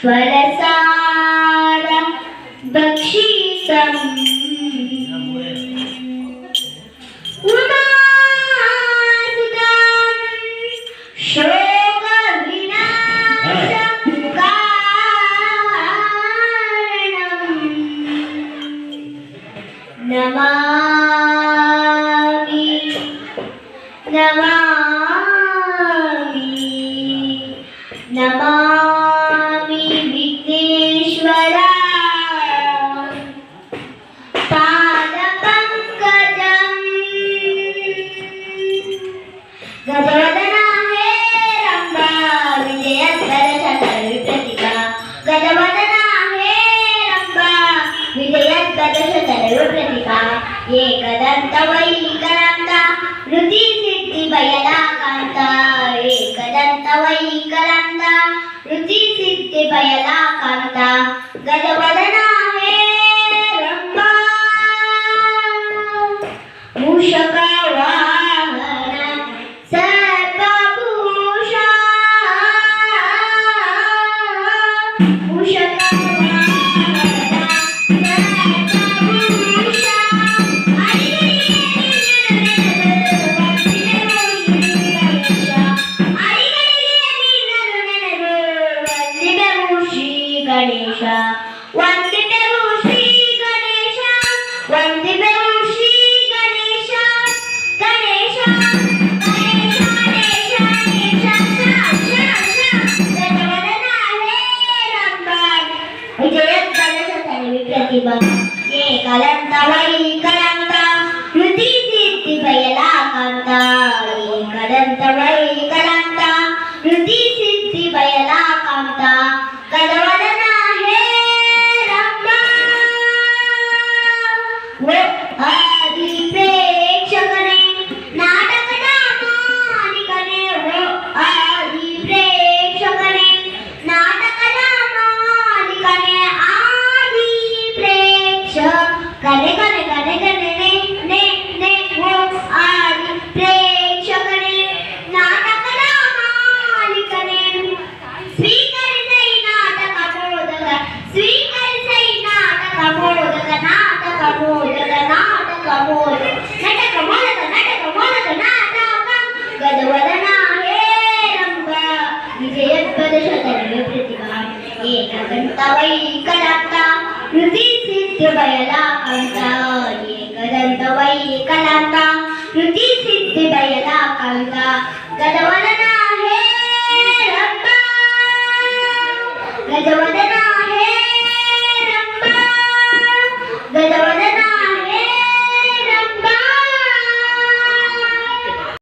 स्वरसार बक्षिसम् उमासुतं शोकविनाशकारणम् नमामि नमामि नमामि विघ्नेश्वरा पादपङ्कजम् गजवदना हे रम्भा विजयद्दशतरुप्रतिभा गजवदना हे रम्भा विजयद्दशतरुप्रतिभा एकदन्तवैकलन्ता ऋतिसिद्धिभयदाकान्ता एकदन्तवैकलन्ता ऋतिसिद्धिभयदाकान्ता गजवदना हे रम्भा मूषकवाहन सर्वभूषा ಗಣೇಶ ವಂದಿತೆವು ಶ್ರೀ ಗಣೇಶ ವಂದಿತೆವು ಶ್ರೀ ಗಣೇಶ ಗಣೇಶ ಗಣೇಶ ಗಣೇಶ ಗಜವದನ ಹೇ ರಂಭಾ ವಿಜಯದ್ದಶತರುಪ್ರತಿಭಾ ಏಕದಂತ ವೈಕಲಂತ ಋತಿ ಸಿದ್ಧಿ ಬಯಲಾಕಾಂತ ಏಕದಂತ ವೈಕಲಂತ ಋತಿ ಸಿದ್ಧಿ ಬಯಲಾಕಾಂತ ಗಜವದನ ಹೇ ರಂಭಾ ಆದಿ ಪ್ರೇಕ್ಷಕನೇ ನಾಟಕದ ಮಾಲೀಕನೇ ಆದಿ ಪ್ರೇಕ್ಷಕನೇ ನಾಟಕದ ಮಾಲೀಕನೇ ಆದಿ ಪ್ರೇಕ್ಷಕನೇ ಕನೆ ಕನೆ ಕನೆ ನೆ ನೆ ಓ ಆದಿ ಪ್ರೇಕ್ಷಕನೇ ನಾಟಕದ ಮಾಲೀಕನೇ ಸ್ವೀಕರಿಸೈ ನಾಟಕ ಬೋಧಕ ಸ್ವೀಕರಿಸೈ ನಾಟಕ ಬೋಧಕ ನಾಟಕ ಬೋಧಕ ನಾಟಕ ಬೋಧಕ ನಾಟಕ ಮೂಲಕ ನಾಟಕ ಮೂಲಕ ನಾಟಕ ಗಜವದನ ಹೇ ರಂಭಾ ವಿಜಯದ್ದಶತರುಪ್ರತಿಭಾ ಏಕದಂತ ವೈಕಲಂತ ಋತಿ ಸಿದ್ಧಿ ಬಯಲಾಕಾಂತ ಏಕದಂತ ವೈಕಲಂತ ಋತಿ ಸಿದ್ಧಿ ಬಯಲಾಕಾಂತ ಗಜವದನ